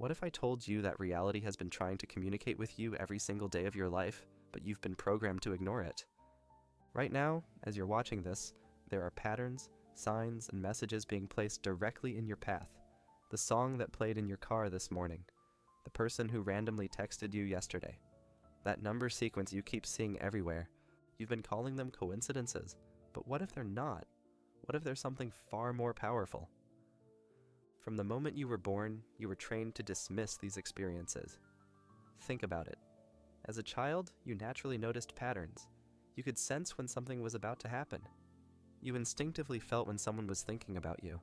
What if I told you that reality has been trying to communicate with you every single day of your life, but you've been programmed to ignore it? Right now, as you're watching this, there are patterns, signs, and messages being placed directly in your path. The song that played in your car this morning. The person who randomly texted you yesterday. That number sequence you keep seeing everywhere. You've been calling them coincidences, but what if they're not? What if there's something far more powerful? From the moment you were born, you were trained to dismiss these experiences. Think about it. As a child, you naturally noticed patterns. You could sense when something was about to happen. You instinctively felt when someone was thinking about you.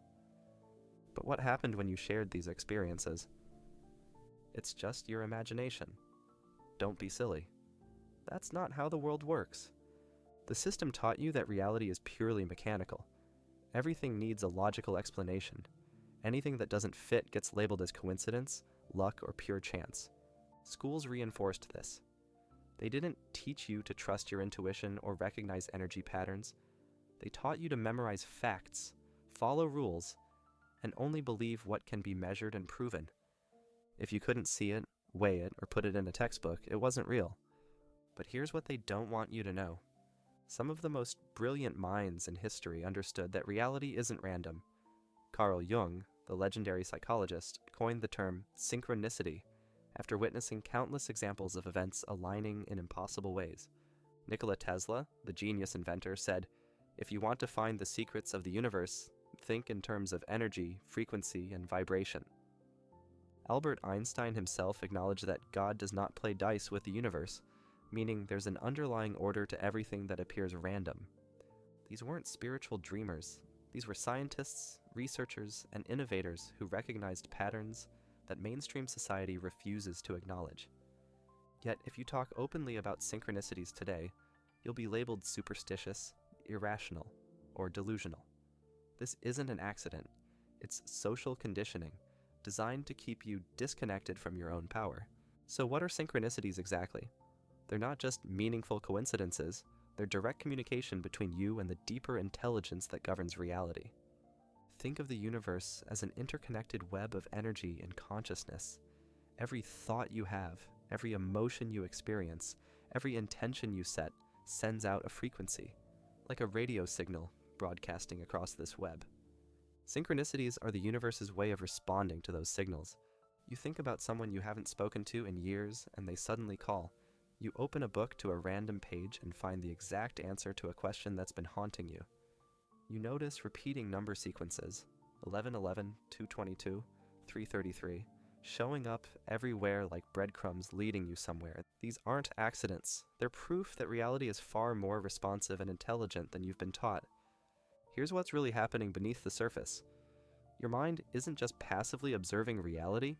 But what happened when you shared these experiences? It's just your imagination. Don't be silly. That's not how the world works. The system taught you that reality is purely mechanical. Everything needs a logical explanation. Anything that doesn't fit gets labeled as coincidence, luck, or pure chance. Schools reinforced this. They didn't teach you to trust your intuition or recognize energy patterns. They taught you to memorize facts, follow rules, and only believe what can be measured and proven. If you couldn't see it, weigh it, or put it in a textbook, it wasn't real. But here's what they don't want you to know. Some of the most brilliant minds in history understood that reality isn't random. Carl Jung, the legendary psychologist, coined the term synchronicity after witnessing countless examples of events aligning in impossible ways. Nikola Tesla, the genius inventor, said, "If you want to find the secrets of the universe, think in terms of energy, frequency, and vibration." Albert Einstein himself acknowledged that God does not play dice with the universe, meaning there's an underlying order to everything that appears random. These weren't spiritual dreamers. These were scientists, researchers, and innovators who recognized patterns that mainstream society refuses to acknowledge. Yet, if you talk openly about synchronicities today, you'll be labeled superstitious, irrational, or delusional. This isn't an accident. It's social conditioning, designed to keep you disconnected from your own power. So what are synchronicities exactly? They're not just meaningful coincidences, they're direct communication between you and the deeper intelligence that governs reality. Think of the universe as an interconnected web of energy and consciousness. Every thought you have, every emotion you experience, every intention you set sends out a frequency, like a radio signal broadcasting across this web. Synchronicities are the universe's way of responding to those signals. You think about someone you haven't spoken to in years and they suddenly call. You open a book to a random page and find the exact answer to a question that's been haunting you. You notice repeating number sequences, 1111, 222, 333, showing up everywhere like breadcrumbs leading you somewhere. These aren't accidents. They're proof that reality is far more responsive and intelligent than you've been taught. Here's what's really happening beneath the surface. Your mind isn't just passively observing reality,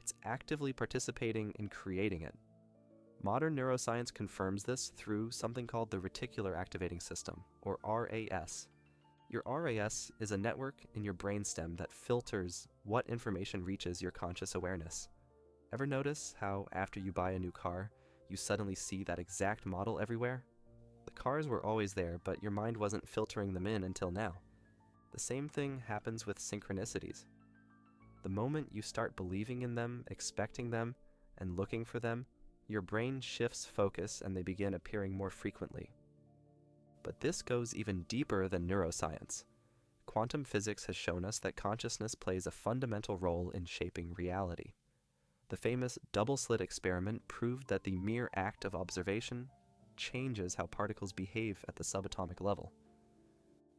it's actively participating in creating it. Modern neuroscience confirms this through something called the reticular activating system, or RAS. Your RAS is a network in your brainstem that filters what information reaches your conscious awareness. Ever notice how after you buy a new car, you suddenly see that exact model everywhere? The cars were always there, but your mind wasn't filtering them in until now. The same thing happens with synchronicities. The moment you start believing in them, expecting them, and looking for them, your brain shifts focus and they begin appearing more frequently. But this goes even deeper than neuroscience. Quantum physics has shown us that consciousness plays a fundamental role in shaping reality. The famous double-slit experiment proved that the mere act of observation changes how particles behave at the subatomic level.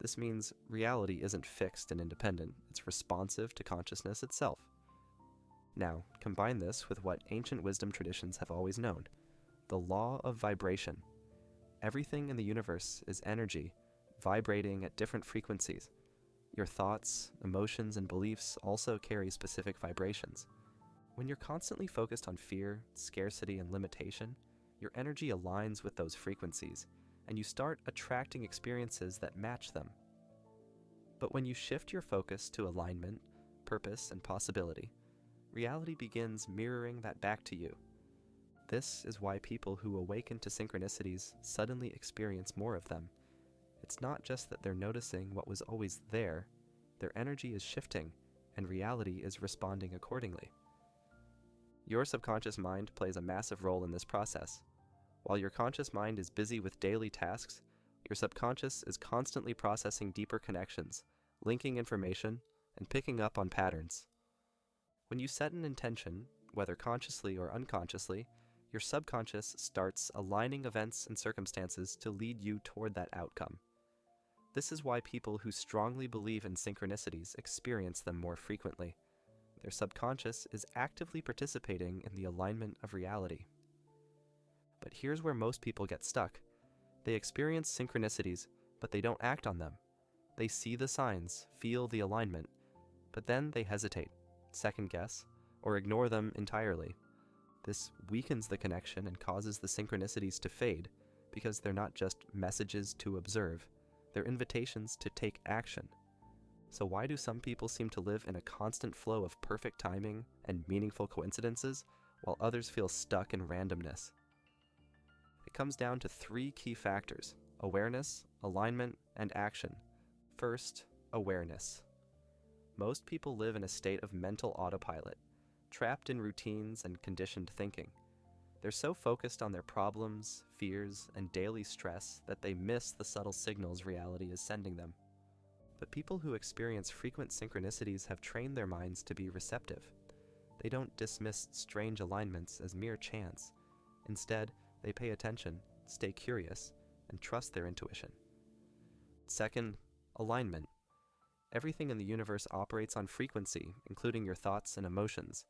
This means reality isn't fixed and independent, it's responsive to consciousness itself. Now, combine this with what ancient wisdom traditions have always known, the law of vibration. Everything in the universe is energy, vibrating at different frequencies. Your thoughts, emotions, and beliefs also carry specific vibrations. When you're constantly focused on fear, scarcity, and limitation, your energy aligns with those frequencies, and you start attracting experiences that match them. But when you shift your focus to alignment, purpose, and possibility, reality begins mirroring that back to you. This is why people who awaken to synchronicities suddenly experience more of them. It's not just that they're noticing what was always there, their energy is shifting, and reality is responding accordingly. Your subconscious mind plays a massive role in this process. While your conscious mind is busy with daily tasks, your subconscious is constantly processing deeper connections, linking information, and picking up on patterns. When you set an intention, whether consciously or unconsciously, your subconscious starts aligning events and circumstances to lead you toward that outcome. This is why people who strongly believe in synchronicities experience them more frequently. Their subconscious is actively participating in the alignment of reality. But here's where most people get stuck. They experience synchronicities, but they don't act on them. They see the signs, feel the alignment, but then they hesitate, second guess, or ignore them entirely. This weakens the connection and causes the synchronicities to fade, because they're not just messages to observe, they're invitations to take action. So why do some people seem to live in a constant flow of perfect timing and meaningful coincidences, while others feel stuck in randomness? It comes down to three key factors: awareness, alignment, and action. First, awareness. Most people live in a state of mental autopilot, trapped in routines and conditioned thinking. They're so focused on their problems, fears, and daily stress that they miss the subtle signals reality is sending them. But people who experience frequent synchronicities have trained their minds to be receptive. They don't dismiss strange alignments as mere chance. Instead, they pay attention, stay curious, and trust their intuition. Second, alignment. Everything in the universe operates on frequency, including your thoughts and emotions.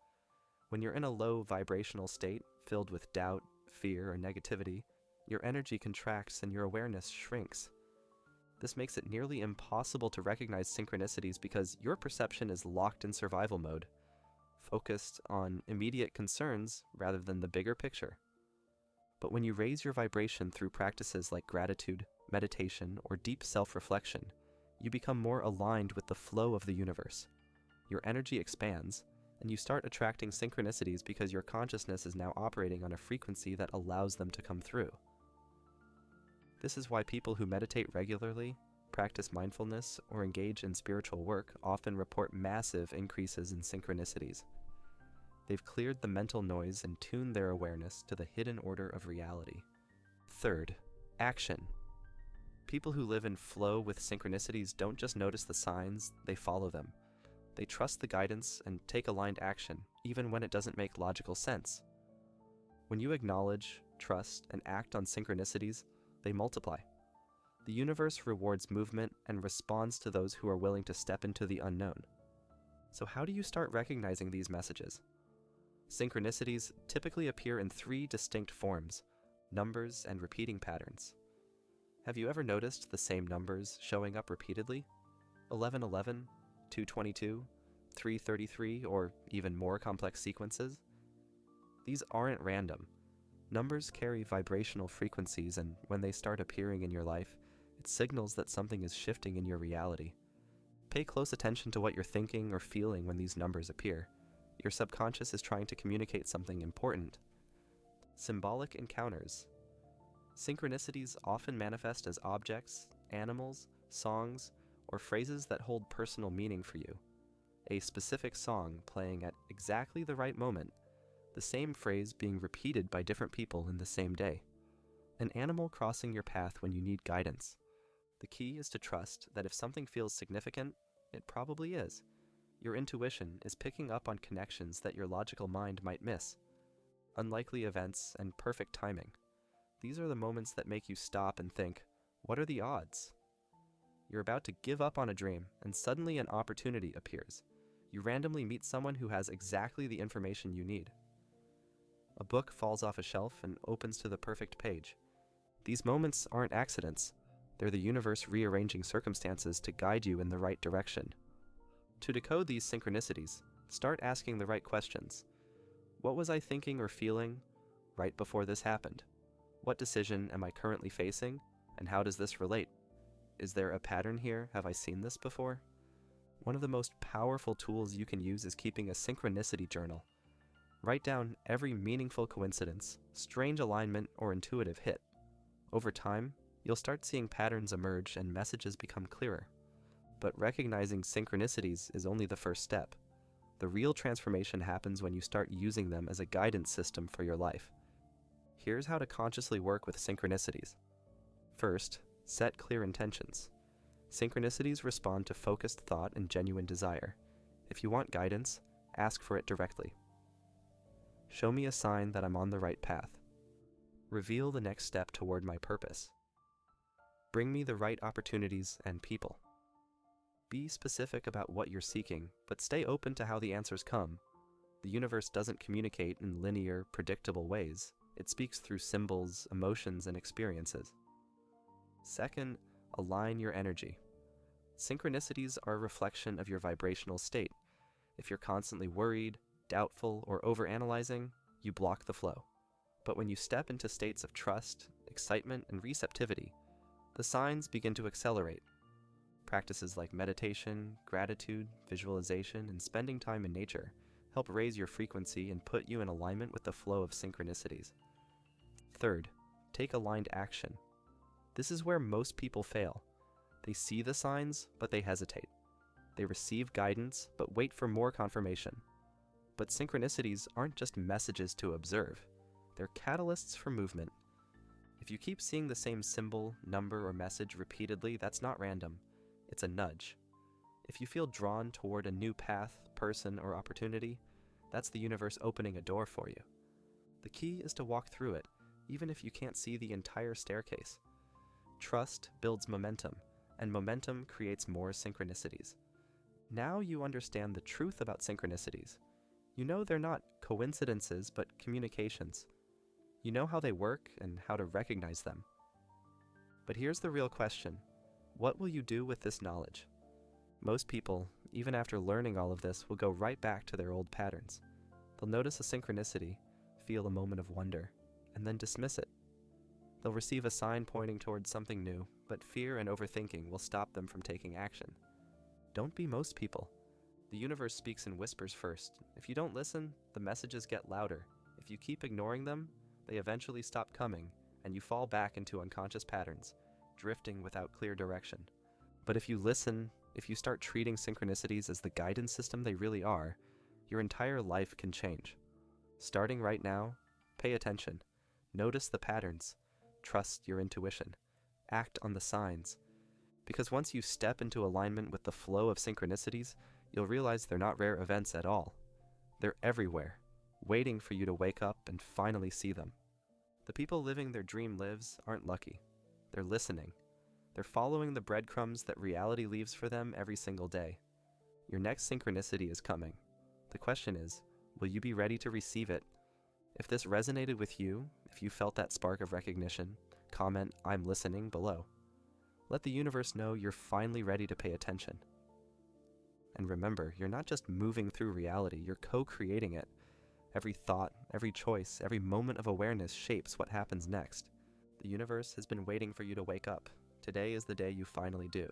When you're in a low vibrational state, filled with doubt, fear, or negativity, your energy contracts and your awareness shrinks. This makes it nearly impossible to recognize synchronicities because your perception is locked in survival mode, focused on immediate concerns rather than the bigger picture. But when you raise your vibration through practices like gratitude, meditation, or deep self-reflection, you become more aligned with the flow of the universe. Your energy expands, and you start attracting synchronicities because your consciousness is now operating on a frequency that allows them to come through. This is why people who meditate regularly, practice mindfulness, or engage in spiritual work often report massive increases in synchronicities. They've cleared the mental noise and tuned their awareness to the hidden order of reality. Third, action. People who live in flow with synchronicities don't just notice the signs, they follow them. They trust the guidance and take aligned action, even when it doesn't make logical sense. When you acknowledge, trust, and act on synchronicities, they multiply. The universe rewards movement and responds to those who are willing to step into the unknown. So how do you start recognizing these messages? Synchronicities typically appear in three distinct forms: numbers and repeating patterns. Have you ever noticed the same numbers showing up repeatedly? 1111, 222, 333, or even more complex sequences? These aren't random. Numbers carry vibrational frequencies, and when they start appearing in your life, it signals that something is shifting in your reality. Pay close attention to what you're thinking or feeling when these numbers appear. Your subconscious is trying to communicate something important. Symbolic encounters. Synchronicities often manifest as objects, animals, songs, or phrases that hold personal meaning for you. A specific song playing at exactly the right moment, the same phrase being repeated by different people in the same day. An animal crossing your path when you need guidance. The key is to trust that if something feels significant, it probably is. Your intuition is picking up on connections that your logical mind might miss. Unlikely events and perfect timing. These are the moments that make you stop and think, what are the odds? You're about to give up on a dream, and suddenly an opportunity appears. You randomly meet someone who has exactly the information you need. A book falls off a shelf and opens to the perfect page. These moments aren't accidents. They're the universe rearranging circumstances to guide you in the right direction. To decode these synchronicities, start asking the right questions. What was I thinking or feeling right before this happened? What decision am I currently facing, and how does this relate? Is there a pattern here? Have I seen this before? One of the most powerful tools you can use is keeping a synchronicity journal. Write down every meaningful coincidence, strange alignment, or intuitive hit. Over time, you'll start seeing patterns emerge and messages become clearer. But recognizing synchronicities is only the first step. The real transformation happens when you start using them as a guidance system for your life. Here's how to consciously work with synchronicities. First, set clear intentions. Synchronicities respond to focused thought and genuine desire. If you want guidance, ask for it directly. Show me a sign that I'm on the right path. Reveal the next step toward my purpose. Bring me the right opportunities and people. Be specific about what you're seeking, but stay open to how the answers come. The universe doesn't communicate in linear, predictable ways. It speaks through symbols, emotions, and experiences. Second, align your energy. Synchronicities are a reflection of your vibrational state. If you're constantly worried, doubtful, or overanalyzing, you block the flow. But when you step into states of trust, excitement, and receptivity, the signs begin to accelerate. Practices like meditation, gratitude, visualization, and spending time in nature help raise your frequency and put you in alignment with the flow of synchronicities. Third, take aligned action. This is where most people fail. They see the signs, but they hesitate. They receive guidance, but wait for more confirmation. But synchronicities aren't just messages to observe. They're catalysts for movement. If you keep seeing the same symbol, number, or message repeatedly, that's not random. It's a nudge. If you feel drawn toward a new path, person, or opportunity, that's the universe opening a door for you. The key is to walk through it, even if you can't see the entire staircase. Trust builds momentum, and momentum creates more synchronicities. Now you understand the truth about synchronicities. You know they're not coincidences, but communications. You know how they work and how to recognize them. But here's the real question. What will you do with this knowledge? Most people, even after learning all of this, will go right back to their old patterns. They'll notice a synchronicity, feel a moment of wonder, and then dismiss it. They'll receive a sign pointing towards something new, but fear and overthinking will stop them from taking action. Don't be most people. The universe speaks in whispers first. If you don't listen, the messages get louder. If you keep ignoring them, they eventually stop coming, and you fall back into unconscious patterns, drifting without clear direction. But if you listen, if you start treating synchronicities as the guidance system they really are, your entire life can change. Starting right now, pay attention. Notice the patterns. Trust your intuition. Act on the signs. Because once you step into alignment with the flow of synchronicities, you'll realize they're not rare events at all. They're everywhere, waiting for you to wake up and finally see them. The people living their dream lives aren't lucky. They're listening. They're following the breadcrumbs that reality leaves for them every single day. Your next synchronicity is coming. The question is, will you be ready to receive it? If this resonated with you, if you felt that spark of recognition, comment "I'm listening" below. Let the universe know you're finally ready to pay attention. And remember, you're not just moving through reality, you're co-creating it. Every thought, every choice, every moment of awareness shapes what happens next. The universe has been waiting for you to wake up. Today is the day you finally do.